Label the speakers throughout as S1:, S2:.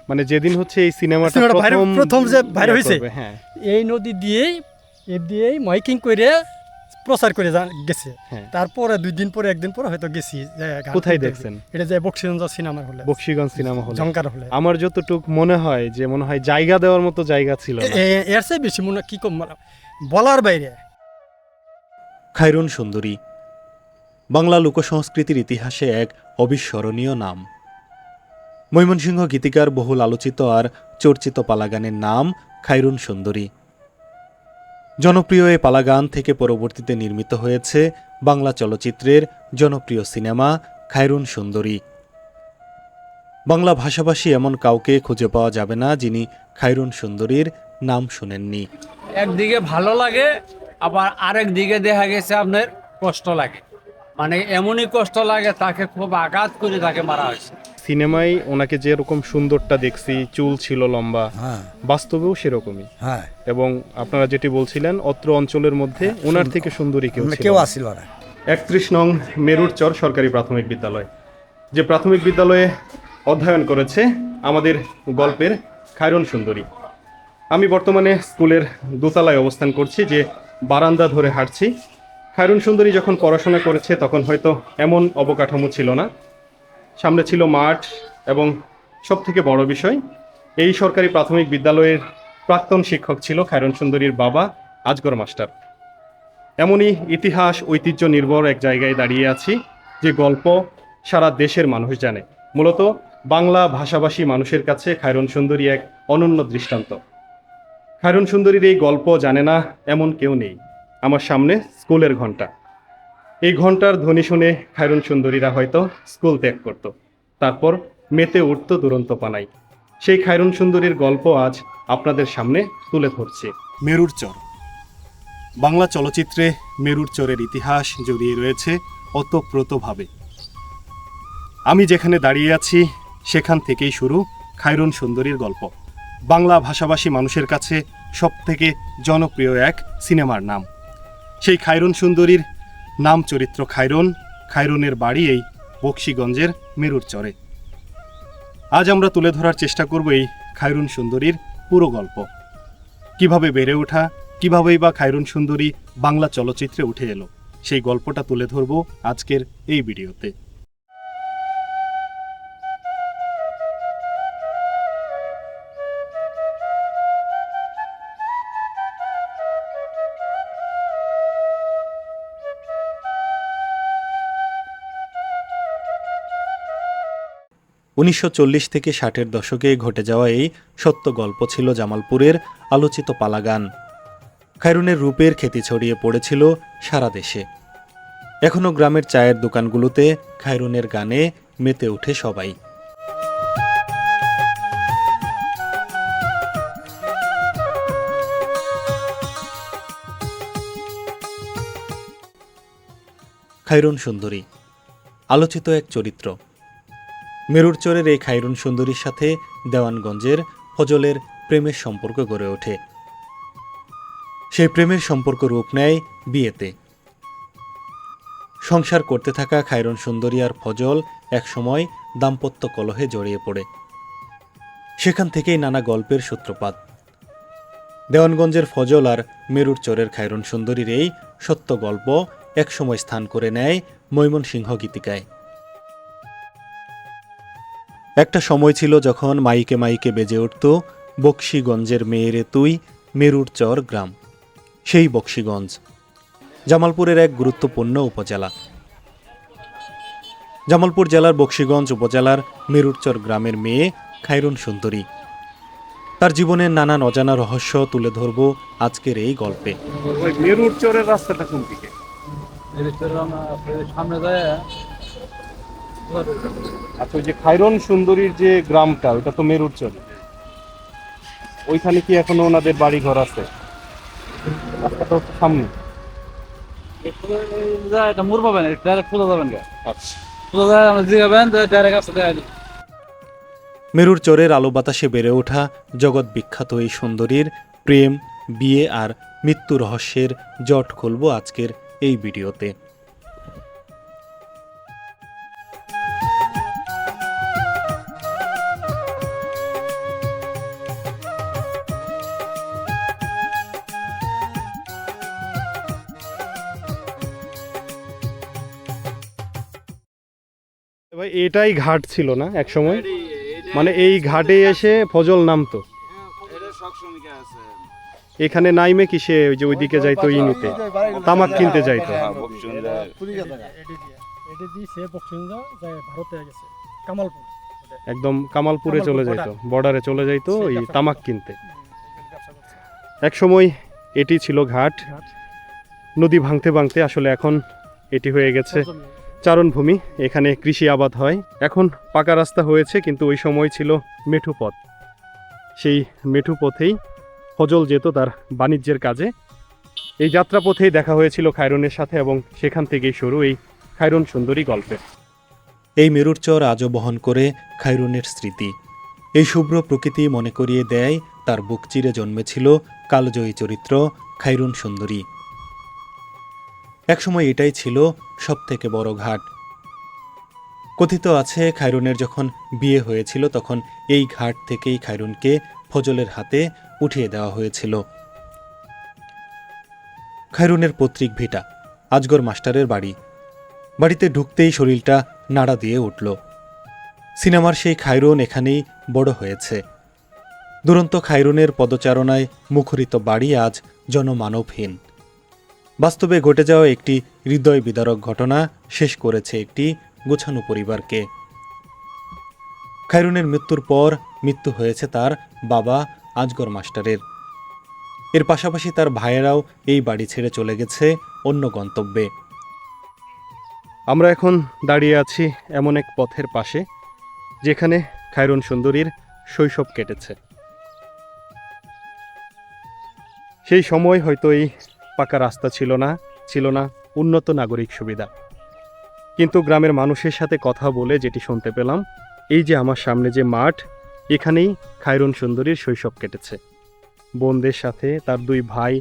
S1: মানে যেদিন হচ্ছে এই সিনেমাটা
S2: প্রথম যে বাইরে হয়েছে
S1: হ্যাঁ
S2: এই নদী দিয়েই মাইকিং করে প্রচার করে গেছে। তারপরে 2 দিন পরে 1 দিন পরে হয়তো গেছি।
S1: কোথায় দেখছেন?
S2: এটা যে বক্সিগঞ্জ সিনেমা হলে,
S1: বক্সিগঞ্জ সিনেমা হলে,
S2: ঝংকার হলে।
S1: আমার যতটুক মনে হয় যে জায়গা দেওয়ার মতো জায়গা ছিল না।
S2: এর চেয়ে বেশি মনে কি কম বলার বাইরে।
S3: খায়রুন সুন্দরী বাংলা লোকসংস্কৃতির ইতিহাসে এক অবিস্মরণীয় নাম। ময়মনসিংহ গীতিকার বহুল আলোচিত আর চর্চিত পালাগানের নাম খায়রুন সুন্দরী। জনপ্রিয় এই পালাগান থেকে পরবর্তীতে নির্মিত হয়েছে বাংলা চলচ্চিত্রের জনপ্রিয় সিনেমা খায়রুন সুন্দরী। বাংলা ভাষাভাষী এমন কাউকে খুঁজে পাওয়া যাবে না যিনি খায়রুন সুন্দরীর নাম শুনেননি।
S4: একদিকে ভালো লাগে, আবার আরেক দিকে দেখা গেছে আপনার কষ্ট লাগে। মানে এমনই কষ্ট লাগে, তাকে খুব আঘাত করে তাকে মারা হয়েছে।
S1: সিনেমায় ওনাকে যেরকম সুন্দরটা দেখছি, চুল ছিল লম্বা, বাস্তবেও সেরকমই। এবং আপনারা যেটি বলছিলেন, অত্র অঞ্চলের মধ্যে ওনার থেকে সুন্দরী কেউ
S2: আসিল না।
S1: 31 নং মেরুরচর সরকারি প্রাথমিক বিদ্যালয়, যে প্রাথমিক বিদ্যালয়ে অধ্যয়ন করেছে আমাদের গল্পের খায়রুন সুন্দরী। আমি বর্তমানে স্কুলের দোতলায় অবস্থান করছি, যে বারান্দা ধরে হাঁটছি। খায়রুন সুন্দরী যখন পড়াশোনা করেছে তখন হয়তো এমন অবকাঠামো ছিল না, সামনে ছিল মাঠ, এবং সবথেকে বড় বিষয়, এই সরকারি প্রাথমিক বিদ্যালয়ের প্রাক্তন শিক্ষক ছিল খায়রুন সুন্দরীর বাবা আজগর মাস্টার। এমনই ইতিহাস ঐতিহ্য নির্ভর এক জায়গায় দাঁড়িয়ে আছি, যে গল্প সারা দেশের মানুষ জানে। মূলত বাংলা ভাষাভাষী মানুষের কাছে খায়রুন সুন্দরী এক অনন্য দৃষ্টান্ত। খায়রুন সুন্দরীর এই গল্প জানে না এমন কেউ নেই। আমার সামনে স্কুলের ঘন্টা, এই ঘন্টার ধ্বনি শুনে খায়রুন সুন্দরীরা হয়তো স্কুল ত্যাগ করত, তারপর মেতে উঠত দুরন্ত পানাই। সেই খায়রুন সুন্দরীর গল্প আজ আপনাদের সামনে তুলে ধরছি। মেরুরচর বাংলা চলচ্চিত্রে মেরুরচরের ইতিহাস জড়িয়ে রয়েছে ওতপ্রোতভাবে। আমি যেখানে দাঁড়িয়ে আছি সেখান থেকেই শুরু খায়রুন সুন্দরীর গল্প। বাংলা ভাষাভাষী মানুষের কাছে সবথেকে জনপ্রিয় এক সিনেমার নাম। সেই খায়রুন সুন্দরীর নাম চরিত্র খায়রুন। খায়রুনের বাড়ি এই বক্সিগঞ্জের মেরুরচরে। আজ আমরা তুলে ধরার চেষ্টা করব এই খায়রুন সুন্দরীর পুরো গল্প। কিভাবে বেড়ে ওঠা, কিভাবেই বা খায়রুন সুন্দরী বাংলা চলচ্চিত্রে উঠে এলো, সেই গল্পটা তুলে ধরব আজকের এই ভিডিওতে।
S3: 1940 থেকে 60-এর দশকে ঘটে যাওয়া এই সত্য গল্প ছিল জামালপুরের আলোচিত পালাগান। খায়রুনের রূপের খ্যাতি ছড়িয়ে পড়েছিল সারা দেশে। এখনও গ্রামের চায়ের দোকানগুলোতে খায়রুনের গানে মেতে ওঠে সবাই। খায়রুন সুন্দরী আলোচিত এক চরিত্র। মেরুরচরের এই খায়রুন সুন্দরীর সাথে দেওয়ানগঞ্জের ফজলের প্রেমের সম্পর্ক গড়ে ওঠে। সেই প্রেমের সম্পর্ক রূপ নেয় বিয়েতে। সংসার করতে থাকা খায়রুন সুন্দরী আর ফজল একসময় দাম্পত্য কলহে জড়িয়ে পড়ে। সেখান থেকেই নানা গল্পের সূত্রপাত। দেওয়ানগঞ্জের ফজল আর মেরুরচরের খায়রুন সুন্দরীর এই সত্য গল্প একসময় স্থান করে নেয় ময়মনসিংহ গীতিকায়। একটা সময় ছিল যখন মাইকে মাইকে বেজে উঠত বক্সিগঞ্জের মেয়েরে তুই মেরুরচর গ্রাম। সেই বক্সিগঞ্জ জামালপুরের এক গুরুত্বপূর্ণ উপজেলা। জামালপুর জেলার বক্সিগঞ্জ উপজেলার মেরুরচর গ্রামের মেয়ে খায়রুন সুন্দরী। তার জীবনের নানান অজানা রহস্য তুলে ধরব আজকের এই গল্পে।
S1: মেরুরচরের রাস্তাটা কোন দিকে?
S4: সামনে যায়।
S1: আচ্ছা, ওই যে খায়রুন সুন্দরীর যে গ্রামটা, ওটা তো মেরুরচর। ওইখানে কি এখনো ওনাদের বাড়ি ঘর আছে? রাস্তাটা হচ্ছে সামনে।
S4: এটা মুর পাবেন, ডাইরেক্ট সোজা যাবেন।
S1: আচ্ছা,
S4: সোজা যায় আমরা জিগাবেন, ডাইরেক্ট আসতে দেয়।
S3: মেরুরচরের আলো বাতাসে বেড়ে ওঠা জগৎ বিখ্যাত এই সুন্দরীর প্রেম, বিয়ে আর মৃত্যু রহস্যের জট খুলব আজকের এই ভিডিওতে।
S1: ভাই এটাই ঘাট ছিল না এক সময়, মানে এই ঘাটে এসে ফজল নামতো। এখানে নাইমে কিসে ওই যে ওইদিকে যাইতো ই নিতে, তামাক কিনতে যাইতো।
S2: সে বক্সিংরা যায় ভারতে গেছে কামালপুর,
S1: একদম কামালপুরে চলে যাইতো, বর্ডারে চলে যাইতো এই তামাক কিনতে। এক সময় এটি ছিল ঘাট। নদী ভাঙতে ভাঙতে আসলে এখন এটি হয়ে গেছে চারণভূমি, এখানে কৃষি আবাদ হয়। এখন পাকা রাস্তা হয়েছে, কিন্তু ওই সময় ছিল মেঠু পথ। সেই মেঠু পথেই ফজল যেত তার বাণিজ্যের কাজে। এই যাত্রাপথেই দেখা হয়েছিল খায়রুনের সাথে, এবং সেখান থেকেই শুরু এই খায়রুন সুন্দরী গল্পের।
S3: এই মেরুর চর আজও বহন করে খায়রুনের স্মৃতি। এই শুভ্র প্রকৃতি মনে করিয়ে দেয় তার বুক চিরে জন্মেছিল কালজয়ী চরিত্র খায়রুন সুন্দরী। একসময় এটাই ছিল সবথেকে বড় ঘাট। কথিত আছে খায়রুনের যখন বিয়ে হয়েছিল তখন এই ঘাট থেকেই খায়রুনকে ফজলের হাতে উঠিয়ে দেওয়া হয়েছিল। খায়রুনের পৈতৃক ভিটা, আজগর মাস্টারের বাড়ি। বাড়িতে ঢুকতেই শরীরটা নাড়া দিয়ে উঠল। সিনেমার সেই খায়রুন এখানেই বড় হয়েছে। দুরন্ত খায়রুনের পদচারণায় মুখরিত বাড়ি আজ জনমানবহীন। বাস্তবে ঘটে যাওয়া একটি হৃদয় বিদারক ঘটনা শেষ করেছে একটি গোছানো পরিবারকে। খায়রুনের মৃত্যুর পর মৃত্যু হয়েছে তার বাবা আজগর মাস্টারের। এর পাশাপাশি তার ভাইয়েরাও এই বাড়ি ছেড়ে চলে গেছে অন্য গন্তব্যে।
S1: আমরা এখন দাঁড়িয়ে আছি এমন এক পথের পাশে, যেখানে খায়রুন সুন্দরীর শৈশব কেটেছে। সেই সময় হয়তো এই পাকা রাস্তা ছিল না উন্নত নাগরিক সুবিধা। কিন্তু গ্রামের মানুষের সাথে কথা বলে যেটি শুনতে পেলাম, এই যে আমার সামনে যে মাঠ, এখানেই খায়রুন সুন্দরীর শৈশব কেটেছে। বোনদের সাথে, তার দুই ভাই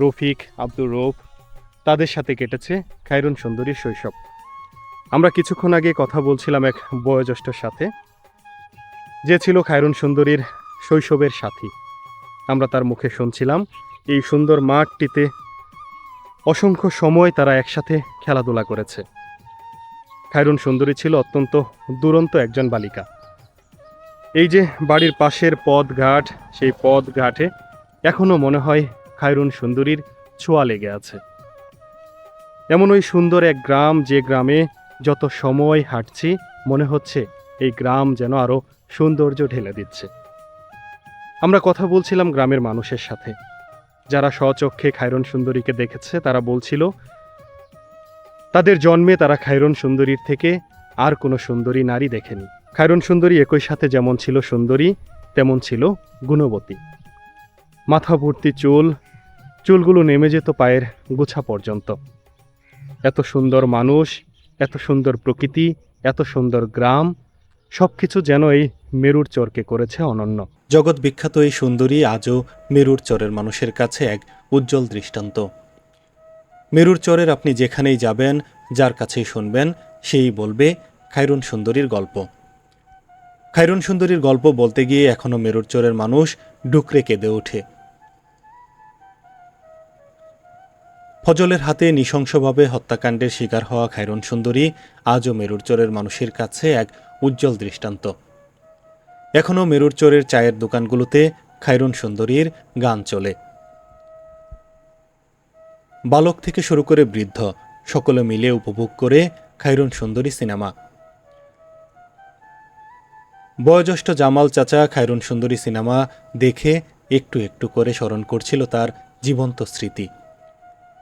S1: রফিক, আব্দুর রৌফ, তাদের সাথে কেটেছে খায়রুন সুন্দরীর শৈশব। আমরা কিছুক্ষণ আগে কথা বলছিলাম এক বয়োজ্যেষ্ঠর সাথে, যে ছিল খায়রুন সুন্দরীর শৈশবের সাথী। আমরা তার মুখে শুনছিলাম এই সুন্দর মাঠটিতে অসংখ্য সময় তারা একসাথে খেলাধুলা করেছে। খায়রুন সুন্দরী ছিল অত্যন্ত দুরন্ত একজন বালিকা। এই যে বাড়ির পাশের পথঘাট, সেই পথঘাটে এখনো মনে হয় খায়রুন সুন্দরীর ছোঁয়া লেগে আছে। এমন ওই সুন্দর এক গ্রাম, যে গ্রামে যত সময় হাঁটছি মনে হচ্ছে এই গ্রাম যেন আরো সৌন্দর্য ঢেলে দিচ্ছে। আমরা কথা বলছিলাম গ্রামের মানুষের সাথে, যারা স্বচক্ষে খায়রুন সুন্দরীকে দেখেছে। তারা বলছিল তাদের জন্মে তারা খায়রুন সুন্দরীর থেকে আর কোনো সুন্দরী নারী দেখেনি। খায়রুন সুন্দরী একই সাথে যেমন ছিল সুন্দরী, তেমন ছিল গুণবতী। মাথা ভর্তি চুলগুলো নেমে যেত পায়ের গোছা পর্যন্ত। এত সুন্দর মানুষ, এত সুন্দর প্রকৃতি, এত সুন্দর গ্রাম, সবকিছু যেন এই মেরুর চরকে করেছে অনন্য।
S3: জগৎ বিখ্যাত এই সুন্দরী আজও মেরুর চরের মানুষের কাছে এক উজ্জ্বল দৃষ্টান্ত। মেরুর চরের আপনি যেখানেই যাবেন, যার কাছেই শুনবেন, সেই বলবে খায়রুন সুন্দরীর গল্প। খায়রুন সুন্দরীর গল্প বলতে গিয়ে এখনো মেরুর চরের মানুষ ডুকরে কেঁদে ওঠে। ফজলের হাতে নৃশংসভাবে হত্যাকাণ্ডের শিকার হওয়া খায়রুন সুন্দরী আজও মেরুর চরের মানুষের কাছে এক উজ্জ্বল দৃষ্টান্ত। এখনও মেরুর চরের চায়ের দোকানগুলোতে খায়রুন সুন্দরীর গান চলে। বালক থেকে শুরু করে বৃদ্ধ সকলে মিলে উপভোগ করে খায়রুন সুন্দরী সিনেমা। বয়োজ্যেষ্ঠ জামাল চাচা খায়রুন সুন্দরী সিনেমা দেখে একটু একটু করে স্মরণ করছিল তার জীবন্ত স্মৃতি।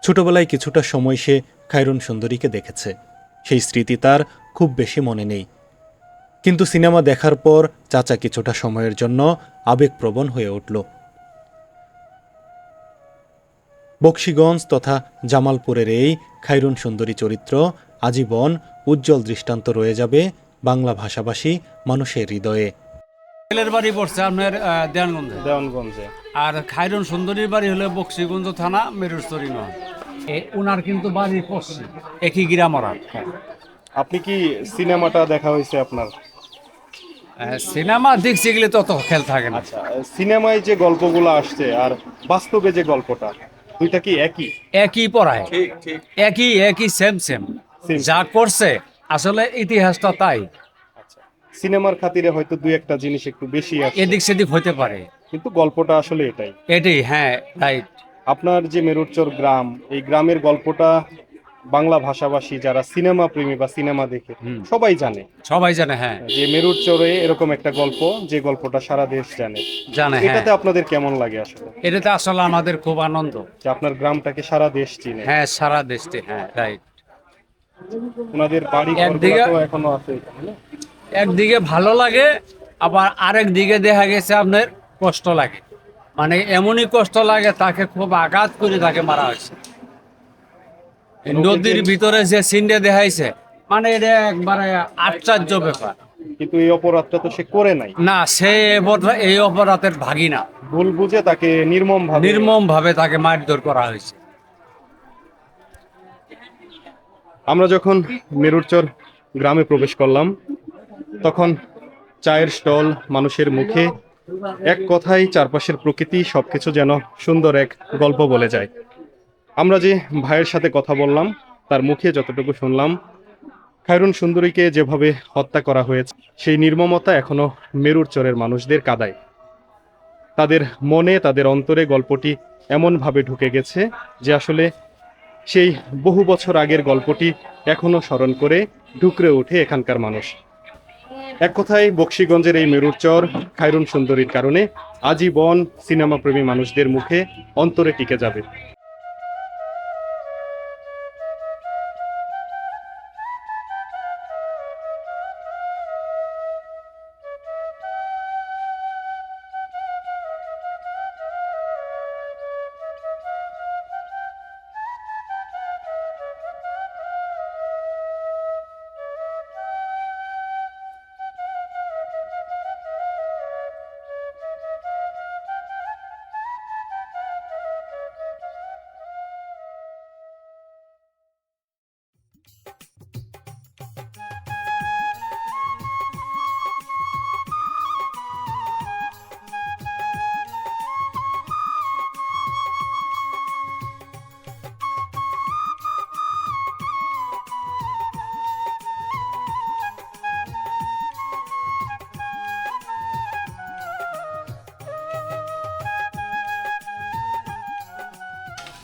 S3: ছোটবেলায় কিছুটা সময় সে খায়রুন সুন্দরীকে দেখেছে, সেই স্মৃতি তার খুব বেশি মনে নেই। কিন্তু সিনেমা দেখার পর চাচা কিছুটা সময়ের জন্য আবেগপ্রবণ হয়ে উঠল। বকশীগঞ্জ তথা জামালপুরের এই খায়রুন সুন্দরী চরিত্র আজীবন উজ্জ্বল দৃষ্টান্ত রয়ে যাবে বাংলা ভাষাভাষী মানুষের হৃদয়ে।
S4: ছেলের বাড়ি পড়ছে আপনার
S1: দেওয়ানগঞ্জে।
S4: আর খায়রুন সুন্দরীর বাড়ি হলো বকশীগঞ্জ থানা, মেরুরচরি নয়। উনার কিন্তু বাড়ি পড়ছে একই গ্রামরার।
S1: আপনি কি সিনেমাটা দেখা হয়েছে আপনার?
S4: সিনেমা দেখছি গেলে তত খেল থাকে না।
S1: আচ্ছা, সিনেমায় যে গল্পগুলো আসছে আর বাস্তবে যে গল্পটা, দুইটা কি একই?
S4: একই পড়ায়, একই সেম
S1: Same.
S4: যা করছে আসলে ইতিহাসটা তাই।
S1: সিনেমার খাতিরে হয়তো দুই একটা জিনিস একটু বেশি আছে,
S4: এদিক সেদিক হতে পারে,
S1: কিন্তু গল্পটা আসলে এটাই।
S4: এটাই, হ্যাঁ রাইট।
S1: আপনার যে মেরুরচর গ্রাম, এই গ্রামের গল্পটা বাংলা ভাষাভাষী যারা সিনেমা প্রেমী বা সিনেমা দেখে সবাই জানে
S4: সবাই জানে, হ্যাঁ
S1: যে মেরুরচরে এরকম একটা গল্প, যে গল্পটা সারা দেশ জানে।
S4: জানে, হ্যাঁ।
S1: এটাতে আপনাদের কেমন লাগে আসলে,
S4: এটাতে আসলে আমাদের খুব আনন্দ।
S1: যে আপনার গ্রামটাকে সারা দেশ চিনে?
S4: হ্যাঁ, সারা দেশে, হ্যাঁ রাইট।
S1: ওনাদের বাড়ি
S4: একদিকে-
S1: ঘরগুলো তো এখনো আছে এখানে, না?
S4: একদিকে ভালো লাগে, আবার আরেক দিকে দেখা গেছে আপনার কষ্ট লাগে। মানে এমনই কষ্ট লাগে, তাকে খুব আঘাত করে তাকে মারা হয়েছে। এই নদীর ভিতরে যে সিনটা দেখাইছে, মানে এটা একবারে আশ্চর্য ব্যাপার।
S1: কিন্তু এই অপরাধটা তো সে করে নাই,
S4: না, সে এই অপরাধের ভাগী না,
S1: ভুল বুঝে তাকে
S4: নির্মম ভাবে তাকে মারধর করা হয়েছে।
S1: আমরা যখন মেরুরচর গ্রামে প্রবেশ করলাম, তখন চায়ের স্টল, মানুষের মুখে, এক কথায় চারপাশের প্রকৃতি সবকিছু যেন সুন্দর এক গল্প বলে যায়। আমরা যে ভাইয়ের সাথে কথা বললাম, তার মুখে যতটুকু শুনলাম, খায়রুন সুন্দরীকে যেভাবে হত্যা করা হয়েছে, সেই নির্মমতা এখনো মেরুরচরের মানুষদের কাঁদায়। তাদের মনে, তাদের অন্তরে গল্পটি এমনভাবে ঢুকে গেছে যে আসলে সেই বহু বছর আগের গল্পটি এখনো স্মরণ করে ঢুকরে ওঠে এখানকার মানুষ। এক কথায় বকশীগঞ্জের এই মেরুরচর খায়রুন সুন্দরীর কারণে আজীবন সিনেমা প্রেমী মানুষদের মুখে, অন্তরে টিকে যাবে।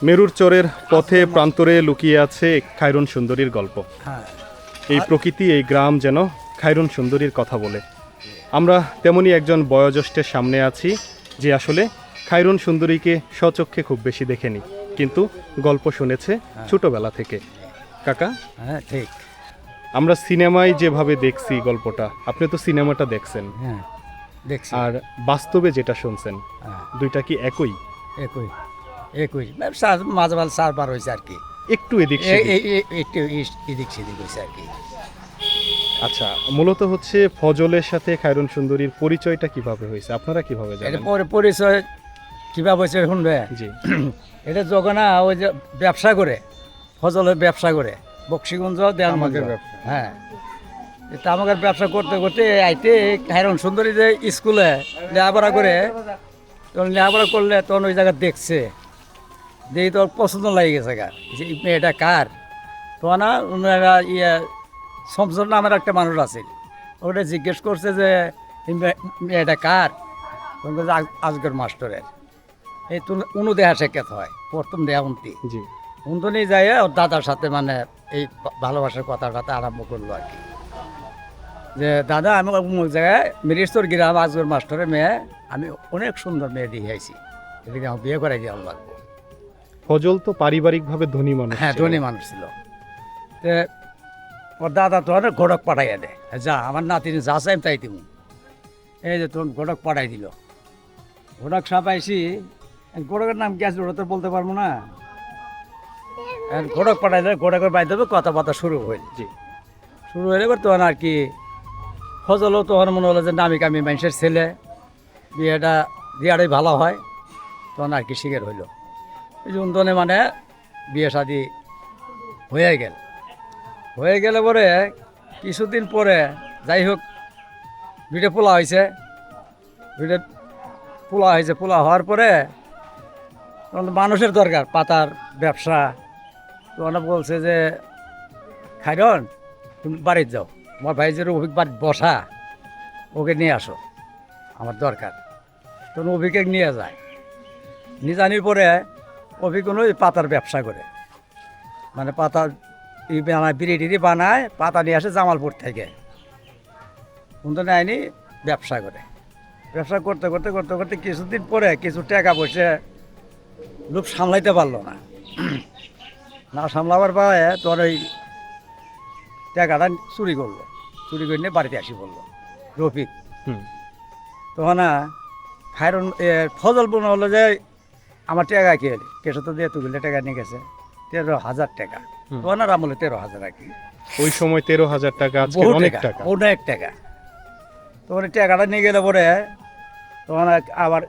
S1: মেরুরচরের পথে প্রান্তরে লুকিয়ে আছে খায়রুন সুন্দরীর গল্প।
S2: হ্যাঁ,
S1: এই প্রকৃতি, এই গ্রাম যেন খায়রুন সুন্দরীর কথা বলে। আমরা তেমনি একজন বয়োজ্যেষ্ঠের সামনে আছি, যে আসলে খায়রুন সুন্দরীকে স্বচক্ষে খুব বেশি দেখেনি, কিন্তু গল্প শুনেছে ছোটবেলা থেকে। কাকা,
S2: হ্যাঁ ঠিক,
S1: আমরা সিনেমায় যেভাবে দেখছি গল্পটা, আপনি তো সিনেমাটা দেখছেন,
S2: হ্যাঁ দেখছি।
S1: আর বাস্তবে যেটা শুনছেন,
S2: হ্যাঁ,
S1: দুইটা কি একই?
S2: একই একই, মাঝে মাঝে সার পার হয়েছে আর কি,
S1: একটু এদিক সেদিক।
S2: একটু এদিক সেদিক হয়েছে আর কি।
S1: আচ্ছা, মূলত হচ্ছে ফজলের সাথে খায়রুন সুন্দরীর পরিচয়টা কিভাবে হয়েছে, আপনারা কিভাবে
S2: এটা
S1: জানেন?
S2: পরে পরিচয় কীভাবে হয়েছে শুনবে?
S1: জি,
S2: এটা যখন ওই যে ব্যবসা করে, ফজলের ব্যবসা করে বক্সিগঞ্জ দেয়ালগঞ্জ, হ্যাঁ, তামাকের ব্যবসা করতে করতে আইতে খায়রুন সুন্দরী যে স্কুলে লেখাপড়া করে, তখন লেখাপড়া করলে তখন ওই জায়গা দেখছে, দেখি তোর পছন্দ লাগে গেছে গা, যে এই মেয়েটা কার। তখন ওনারা শমসর নামের একটা মানুষ আছে, ওটা জিজ্ঞেস করছে যে এই মেয়েটা কার, তখন বলছে আজকের মাস্টারের। এই উনু দেহা শেখাতে হয়, প্রথম দেহা উনতি
S1: জি।
S2: উন্তনি যাই ওর দাদার সাথে মানে এই ভালোবাসার কথাটা আরম্ভ করলো আর কি, যে দাদা আমি অমুক জায়গায় মিরিস্তর গ্রাম আজগর মাস্টারের মেয়ে, আমি অনেক সুন্দর মেয়ে দিয়ে আইছি, এদিকে আমার বিয়ে করাই দিয়ে লাগবো।
S1: ফজল তো পারিবারিকভাবে ধনী মানুষ।
S2: হ্যাঁ,
S1: ছিল।
S2: ধনী মানুষ ছিল। তে ওর দাদা তো ঘটক পাঠাইয়া দে, যা আমার নাতিনি যা চাই তাই দিব। এই যে তোর ঘটক পাঠাই দিল, ঘটক সাপাইছি, ঘটকের নাম কি আছে ওটা তো বলতে পারবো না। ঘটক পাঠাইলে ঘটকের বাইর দেবে, কথাবার্তা শুরু হইল।
S1: জি।
S2: শুরু হইলে এবার তখন আর কি ফজলও তখন মনে হলো যে নামি কামি মানুষের ছেলে, বিয়েটাই ভালো হয়, তখন আর কি শিখের হইল। এই জন্য মানে বিয়ে শাদি হয়ে গেলে পরে কিছুদিন পরে যাই হোক বিটে পোলা হয়েছে, পোলা হওয়ার পরে তখন মানুষের দরকার, পাতার ব্যবসা। তো ওরা বলছে যে খায়রুন তুমি বাড়িতে যাও, আমার ভাই যে রফিক বাড়ি বসা, ওকে নিয়ে আসো, আমার দরকার। তখন অভিকে নিয়ে যায়, নিয়ে জানির পরে অভি কোনো পাতার ব্যবসা করে, মানে পাতা বানায়, বিড়ি টিড়ি বানায়, পাতা নিয়ে আসে জামালপুর থেকে, কিন্তু নেয়নি, ব্যবসা করে। ব্যবসা করতে করতে করতে করতে কিছুদিন পরে কিছু টাকা পয়সা লোক সামলাইতে পারলো না, না সামলাবার পরে তোর ওই টাকাটা চুরি করলো, চুরি করে নিয়ে বাড়িতে আসি বললো রফিক।
S1: হুম।
S2: তখন খায়রন ফজল বোন হলো যে আমার টাকা কে কেসে তো দিয়ে তুলে টাকা নিয়ে গেছে 13,000 টাকা, তখন আর আমলে 13,000 আর কি,
S1: ওই সময় 13,000 টাকা, আজকে
S2: বহু
S1: অনেক
S2: টাকা,
S1: টাকা।
S2: অনেক টাকা। তখন এই টাকাটা নিয়ে গেলে পরে তখন আবার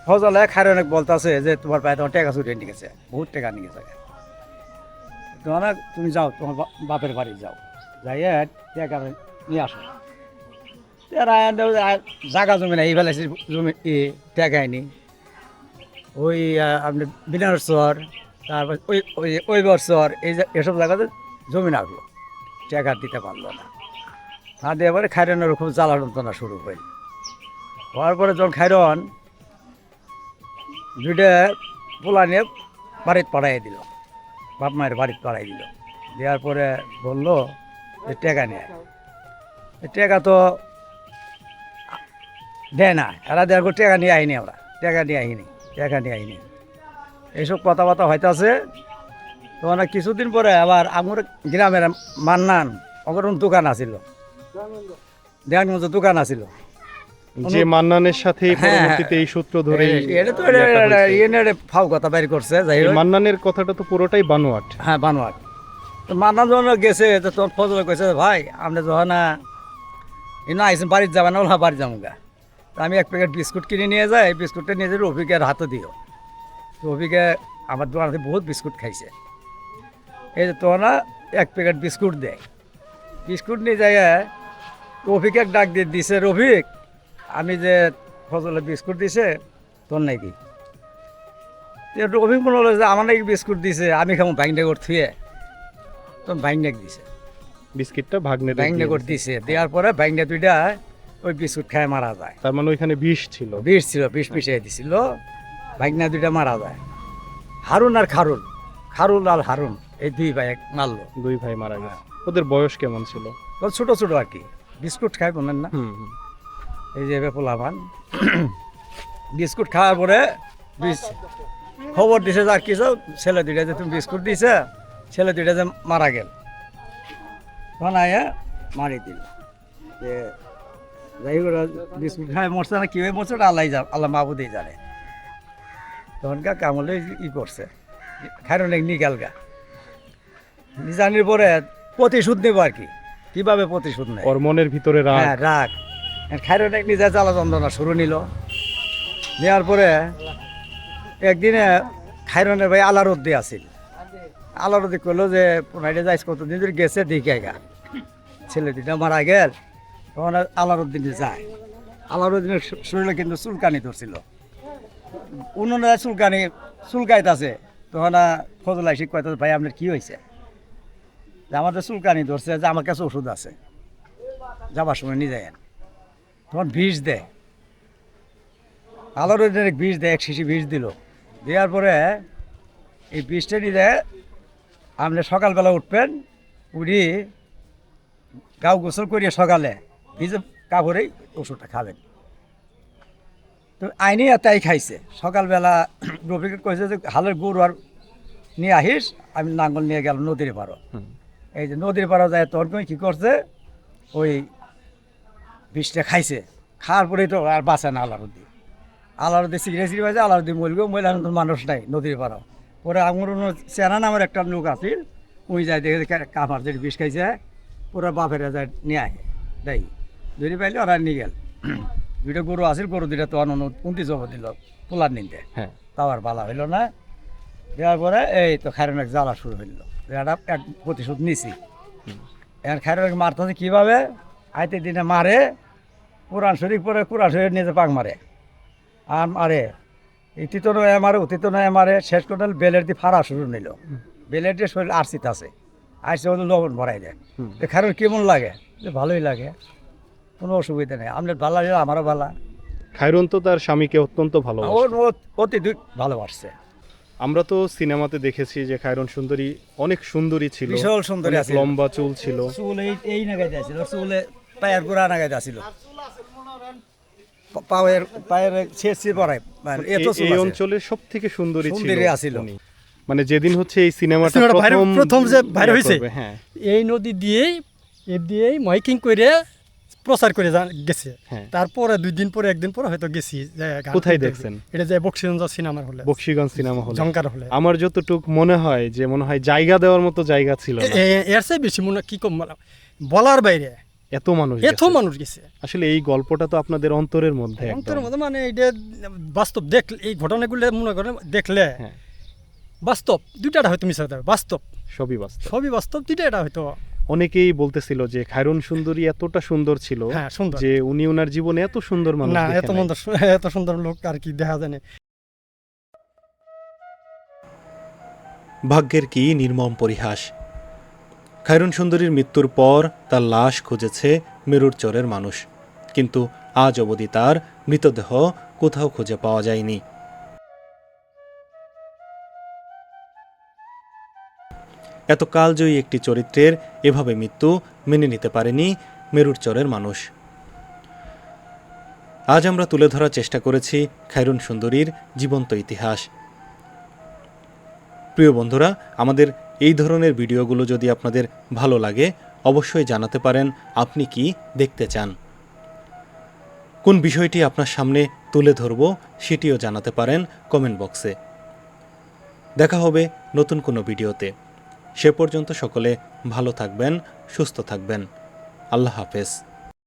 S2: ফজলে খায়রনে বলতেছে যে তোমার পায়ে তোমার টাকা চুরিয়ে নিয়ে গেছে, বহুত টাকা নিয়ে গেছে। তখন তুমি যাও তোমার বাপের বাড়ি যাও, যাইয়ে টাকা নিয়ে আসো। জায়গা জমি না, এই ফেলেছি জমি টাকায়নি, ওই আপনি বিনার চর, তারপর ওই বছর এই এসব জায়গাতে জমি আসলো, টাকা দিতে পারলো না। না দিয়ে পরে খায়রনের খুব জ্বালা যন্ত্রণা শুরু হইল। হওয়ার পরে যখন খায়রন দুইটা পোলা নিয়ে বাড়িতে পাঠাইয়ে দিল, বাপ মায়ের বাড়িতে পাঠাই দিল। দেওয়ার পরে বললো যে টাকা নেয়, টাকা তো দেয় না, এরা দেওয়ার পর টাকা নিয়ে আইনি, আমরা টাকা নিয়ে আইনি, টাকা নিয়ে আইনি, এইসব কথাবার্তা হইতাছে। তখন কিছুদিন পরে আবার আমার গ্রামের মান্নান অগরণ দোকান আছিল, দেওয়ানগঞ্জ দোকান আছিল,
S1: যে মান্নানের সাথে পরবর্তীতে এই সূত্র ধরে
S2: এটা তো ফাও কথা বাইর করছে। যাই হোক,
S1: মান্নানের কথাটা তো পুরোটাই বানোয়াট।
S2: হ্যাঁ বানোয়াট। তো মান্নান যখন গেছে তো তোর ফজল কইছে ভাই আপনি যখন এনে আইসেন বাড়িতে যাবেন, ওলা বাড়ি যাবো গা। তা আমি এক প্যাকেট বিস্কুট কিনে নিয়ে যাই, বিস্কুটটা নিয়ে যাই রফিকের হাতে দিও। তো রফিকে আমার দোকানে বহুত বিস্কুট খাইছে, এই যে তোর এক প্যাকেট বিস্কুট দেয়, বিস্কুট নিয়ে যায় রফিকে ডাক দিয়ে দিছে, রফিক আমি যে ফজলে বিস্কুট দিছে তোর নাকি? রফিক মনে হলো যে আমার নাকি বিস্কুট দিছে, আমি খাবো ভাইন্ডে করে থুয়ে, তো ভাইন্ডে দিছে,
S1: বিস্কিটটা ভাগ্নে
S2: ভাইন্ডে করে দিছে। দেওয়ার পরে ভাইন্ডে দুইটা ওই বিস্কুট খায় মারা যায়।
S1: তার মানে ওইখানে বিষ ছিল।
S2: বিষ ছিল, বিষ মিশিয়ে দিছিল, ভাইগনা দুইটা মারা যায়। হারুন আর খারুন, খারুন আর হারুন এই দুই ভাই মারলো।
S1: দুই ভাই মারা গেছে। ওদের বয়স কেমন ছিল?
S2: তো ছোট ছোট আর কি, বিস্কুট খায় বলেন না,
S1: হুম হুম।
S2: এই যে পোলাপান বিস্কুট খাওয়ার পরে খবর দিছে যে আর কিছু ছেলে দুইটা যে তুমি বিস্কুট দিছে, ছেলে দুইটা যে মারা গেল, তখন আয়া মারি দিল। যে যাই হোক বিস্কুট খায় মরছে না, কীভাবে মরছে ওটা আল্লাহ মাহবুদেই জানে। তখনকার কামলে ই করছে, খায়রন নিকাল গা নিজানির পরে প্রতিশোধ নেব আর কি। কীভাবে প্রতিশোধ নেয়,
S1: ওর মনের ভিতরে রাগ।
S2: হ্যাঁ রাগ। খায়রন নিজে জ্বালা যন্ত্রণা শুরু নিল, নেওয়ার পরে একদিনে খায়রনের ভাই আলারুদ্দি আসিল, আলারুদ্দি করলো যে পুনাইটে যাইস কতদিন ধরে গেছে দেখে গা, ছেলে দুটা মারা গেল। তখন আলারুদ্দিন যায়, আলারুদ্দিনের শরীরে কিন্তু চুলকানি ধরছিল, উনুনে চুলকাইতেছে। তখন ফজল আইসি কয়তো ভাই আপনার কি হয়েছে? যে আমাদের চুলকানি ধরছে, যে আমার কাছে ওষুধ আছে, যাবার সময় নিয়ে যায়। তখন বিষ দেয়, আলারুদ্দিনের বিষ দেয়, এক শিশি বিষ দিল। দেওয়ার পরে এই বিষটা নিয়ে যায়, আপনি সকালবেলা উঠবেন, উঠি গাও গোসল করিয়ে সকালে ভিজে কাপড়েই ওষুধটা খাবেন। তো আইনি তাই খাইছে। সকালবেলা রফিকে কইছে যে হালের গরু আর নিয়ে আহিস, আমি নাঙ্গল নিয়ে গেলাম নদীর পাড়ো। এই যে নদীর পাড়ো যায়, তোর কী করছে, ওই বিষটা খাইছে, খাওয়ার পরেই তো আর বাঁচে না আলারুদ্দি। আলারুদ্দি সিরিয়াসলি বাজে, আলারুদ্দি মরগো, মহিলা তো মানুষ নাই নদীর পাড়াও। পরে আমার চেনা নামের একটা লোক আছিল, ওই যায় দেখে কামার যে বিষ খাইছে, পুরো বাপেরা যায় নিয়ে আয় দেয়, ধরে পাইলে ওরা নিয়ে গেল। দুইটা গরু আছিল, গরু দুইটা তো উন্তি জব দিল পোলার নিতে,
S1: হ্যাঁ।
S2: তাও আর ভালো হইল না। দেওয়ার পরে এই তো খায়রনের জ্বালা শুরু হইল, এটা এক প্রতিশোধ নিছি। এখন খায়রনকে মারতেছে কীভাবে, আইতে দিনে মারে, কোরআন শরীফ পরে কোরআন শরীফ নিজে পাক মারে, আর মারে ইতি তো নয় মারে, অতি তো নয় মারে। শেষ করে বেলের দিয়ে ফাড়া শুরু নিল, বেলের দিয়ে শরীর আরসিত আছে, আরসি হলে লবণ ভরাই দেয়। খায়রন কেমন লাগে, যে ভালোই লাগে। কোনো অসুবিধা নেই আপনার ভালো লাগলে আমারও ভালো।
S1: খায়রুন তো তার স্বামীকে অত্যন্ত ভালোবাসে।
S2: ওর অতি ভালোবাসছে।
S1: আমরা তো সিনেমাতে দেখেছি যে খায়রুন সুন্দরী অনেক সুন্দরী ছিল,
S2: বিশাল সুন্দরী
S1: অনেক
S2: আছিল।
S1: লম্বা চুল ছিল।
S2: চুল এই নাগাইতে আছিল, ওর চুলে পায়ের গোড়া নাগাইতে আছিল, পায়ের ছেঁচি পড়ায় মানে এত চুল
S1: এই
S2: আছে।
S1: অঞ্চলের সব থেকে সুন্দরী
S2: সুন্দরী আছিল।
S1: উনি। মানে যেদিন হচ্ছে এই সিনেমাটা
S5: প্রথম যে বাইরে
S1: ইয়ে
S5: হয়েছে
S1: করবে, হ্যাঁ
S5: এই নদী দিয়েই মাইকিং করে প্রচার করে গেছে।
S1: হ্যাঁ।
S5: তারপরে 2 দিন পরে 1 দিন পরে হয়তো গেছি যে গান
S1: কোথায়
S5: শুনতে।
S1: দেখছেন?
S5: এটা যে বক্সিগঞ্জ সিনেমার হলে,
S1: বক্সিগঞ্জ সিনেমা হলে।
S5: জঙ্কার হলে।
S1: আমার যতটুক মনে হয় যে জায়গা দেওয়ার মতো জায়গা ছিল না।
S5: এর চেয়ে বেশি মনে কি কম বলার বাইরে
S1: এত মানুষ
S5: এত
S1: গেছে।
S5: মানুষ গেছে।
S1: আসলে এই গল্পটা তো আপনাদের অন্তরের মধ্যে একদম।
S5: অন্তরের মধ্যে মানে এটা বাস্তব দেখলে, এই ঘটনাগুলো মনে করেন দেখলে
S1: হ্যাঁ।
S5: বাস্তব দুইটা হয়তো মিশা যাবে, বাস্তব
S1: সবই বাস্তব।
S5: সবই বাস্তব, দুইটা হয়তো।
S1: অনেকেই বলতেছিল যে খায়রুন সুন্দরী এতটা সুন্দর ছিল
S5: হ্যাঁ, সুন্দর।
S1: যে উনি ওনার জীবনে এত সুন্দর মানুষ
S5: না,
S1: দেখে নাই।
S5: এত সুন্দর লোক আর কি দেখা যায় না।
S3: ভাগ্যের কি নির্মম পরিহাস। খায়রুন সুন্দরীর মৃত্যুর পর তার লাশ খুঁজেছে মেরুর চরের মানুষ, কিন্তু আজ অবধি তার মৃতদেহ কোথাও খুঁজে পাওয়া যায়নি। এত কালজয়ী একটি চরিত্রের এভাবে মৃত্যু মেনে নিতে পারেনি মেরুর চরের মানুষ। আজ আমরা তুলে ধরার চেষ্টা করেছি খায়রুন সুন্দরীর জীবন্ত ইতিহাস। প্রিয় বন্ধুরা, আমাদের এই ধরনের ভিডিওগুলো যদি আপনাদের ভালো লাগে অবশ্যই জানাতে পারেন আপনি কি দেখতে চান। কোন বিষয়টি আপনার সামনে তুলে ধরব সেটিও জানাতে পারেন কমেন্ট বক্সে। দেখা হবে নতুন কোনো ভিডিওতে। সে পর্যন্ত সকলে ভালো থাকবেন, সুস্থ থাকবেন। আল্লাহ হাফেজ।